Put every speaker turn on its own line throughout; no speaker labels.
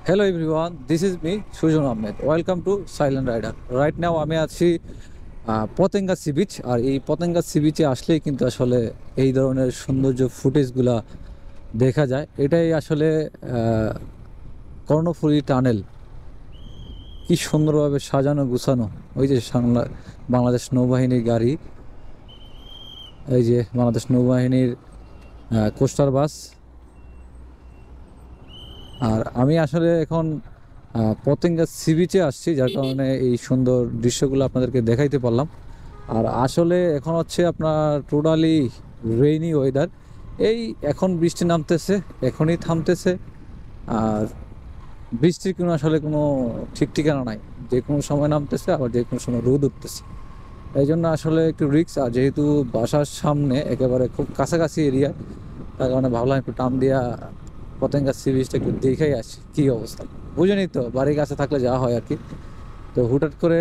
Hello everyone, this is me Sujon Ahmed. Welcome to Silent Rider. Right now আমি আছি Patenga sea beach. আর এই Patenga C বিচে আসলেই কিন্তু আসলে এই ধরনের সৌন্দর্য ফুটেজগুলা দেখা যায়। এটাই আসলে কর্ণফুলী টানেল, কি সুন্দরভাবে সাজানো গুছানো। ওই যে বাংলাদেশ নৌবাহিনীর গাড়ি, এই যে বাংলাদেশ নৌবাহিনীর কোস্টার বাস। আর আমি আসলে এখন পতেঙ্গা সি বিচে আসছি, যার কারণে এই সুন্দর দৃশ্যগুলো আপনাদেরকে দেখাইতে পারলাম। আর আসলে এখন হচ্ছে আপনার টোটালি রেইনি ওয়েদার। এই এখন বৃষ্টি নামতেছে, এখনই থামতেছে। আর বৃষ্টির কোনো আসলে কোনো ঠিক ঠিকানা নাই, যে কোনো সময় নামতেছে আবার যে কোনো সময় রোদ উঠতেছে। এই জন্য আসলে একটু রিস্ক। আর যেহেতু বাসার সামনে একেবারে খুব কাছাকাছি এরিয়া, তার কারণে ভাবলাম একটু টান দিয়া পতেঙ্গা সি বিচটা একটু দেখেই আসি কী অবস্থা। বুঝেনি তো, বাড়ির কাছে থাকলে যা হয় আর কি। তো হুটহাট করে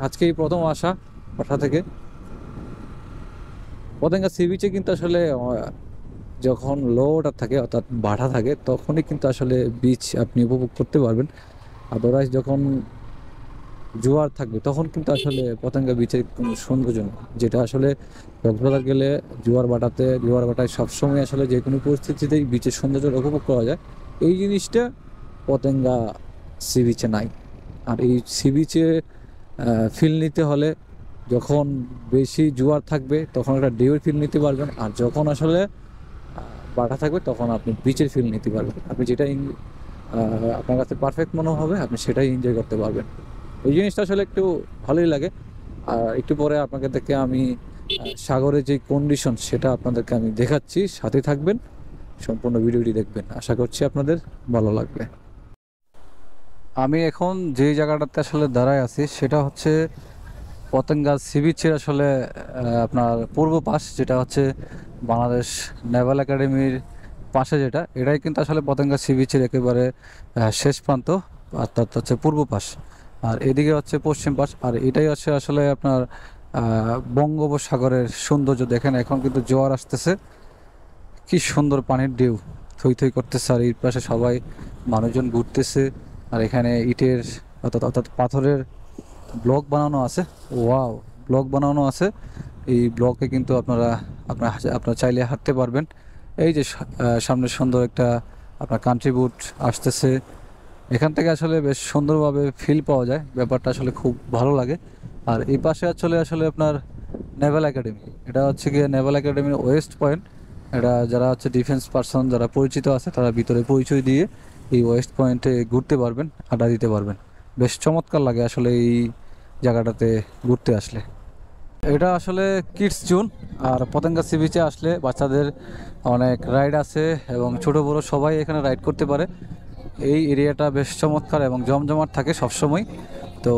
আজকেই প্রথম আসা বাসা থেকে পতেঙ্গা সি বিচে। কিন্তু আসলে যখন লো ওয়াটার থাকে অর্থাৎ বাধা থাকে, তখনই কিন্তু আসলে বিচ আপনি উপভোগ করতে পারবেন। আদারওয়াইজ যখন জোয়ার থাকবে তখন কিন্তু আসলে পতেঙ্গা বিচের কোনো সৌন্দর্য নেই, যেটা আসলে কক্সবাজার গেলে জোয়ার ভাটায় সবসময় আসলে যে কোনো পরিস্থিতিতেই বিচের সৌন্দর্য উপভোগ করা যায়। এই জিনিসটা পতেঙ্গা সি বিচে নাই। আর এই সি বিচে ফিল নিতে হলে যখন বেশি জোয়ার থাকবে তখন একটা ঢেউয়ের ফিল নিতে পারবেন, আর যখন আসলে বাটা থাকবে তখন আপনি বিচের ফিল নিতে পারবেন। আপনি যেটা আপনার কাছে পারফেক্ট মনে হবে আপনি সেটাই এনজয় করতে পারবেন। এই জিনিসটা আসলে একটু ভালোই লাগে। আর একটু পরে আপনাকে দেখে আমি সাগরের যে কন্ডিশন সেটা আপনাদেরকে আমি দেখাচ্ছি, সাথে থাকবেন, সম্পূর্ণ ভিডিওটি দেখবেন, আশা করছি আপনাদের ভালো লাগবে। আমি এখন যে জায়গাটাতে আসলে দাঁড়ায় আছি সেটা হচ্ছে পতেঙ্গা সি বিচের আসলে আপনার পূর্ব পাশ, যেটা হচ্ছে বাংলাদেশ নেভাল একাডেমির পাশে, এটাই কিন্তু আসলে পতেঙ্গা সি বিচের একেবারে শেষ প্রান্ত, অর্থাৎ হচ্ছে পূর্ব পাশ। আর এদিকে হচ্ছে পশ্চিম পাশ। আর এটাই হচ্ছে আসলে আপনার বঙ্গোপসাগরের সৌন্দর্য। দেখেন এখন কিন্তু জোয়ার আসতেছে, কি সুন্দর পানির ঢেউ থই থই করতেছে। আর এই পাশে সবাই মানুষজন ঘুরতেছে। আর এখানে ইটের অর্থাৎ পাথরের ব্লক বানানো আছে। ওয়াও, ব্লক বানানো আছে। এই ব্লকে কিন্তু আপনারা চাইলে হাঁটতে পারবেন। এই যে সামনে সুন্দর একটা আপনার কান্ট্রি বুট আসতেছে, এখান থেকে আসলে বেশ সুন্দরভাবে ফিল পাওয়া যায়, ব্যাপারটা আসলে খুব ভালো লাগে। আর এই পাশে আসলে আপনার নেভাল একাডেমি, এটা হচ্ছে গিয়ে নেভাল একাডেমির ওয়েস্ট পয়েন্ট। এটা যারা হচ্ছে ডিফেন্স পার্সন যারা পরিচিত আছে তারা ভিতরে পরিচয় দিয়ে এই ওয়েস্ট পয়েন্টে ঘুরতে পারবেন, আড্ডা দিতে পারবেন। বেশ চমৎকার লাগে আসলে এই জায়গাটাতে ঘুরতে আসলে। এটা আসলে কিডস জোন। আর পতেঙ্গা সি বিচে আসলে বাচ্চাদের অনেক রাইড আছে এবং ছোট বড় সবাই এখানে রাইড করতে পারে। এই এরিয়াটা বেশ চমৎকার এবং জমজমাট থাকে সবসময়। তো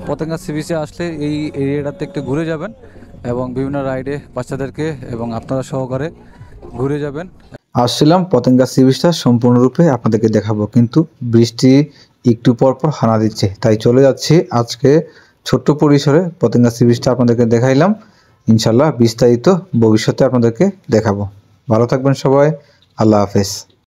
পতেঙ্গা সি বিচে আসলে এই এরিয়াটাতে একটু ঘুরে যাবেন এবং বিভিন্ন রাইডে বাচ্চাদেরকে এবং আপনারা সহকারে ঘুরে যাবেন।
আসছিলাম পতেঙ্গা সি বিচটা সম্পূর্ণরূপে আপনাদেরকে দেখাবো, কিন্তু বৃষ্টি একটু পর পর হানা দিচ্ছে, তাই চলে যাচ্ছি। আজকে ছোট্ট পরিসরে পতেঙ্গা সি বিচটা আপনাদেরকে দেখাইলাম। ইনশাল্লাহ বিস্তারিত ভবিষ্যতে আপনাদেরকে দেখাবো। ভালো থাকবেন সবাই, আল্লাহ হাফেজ।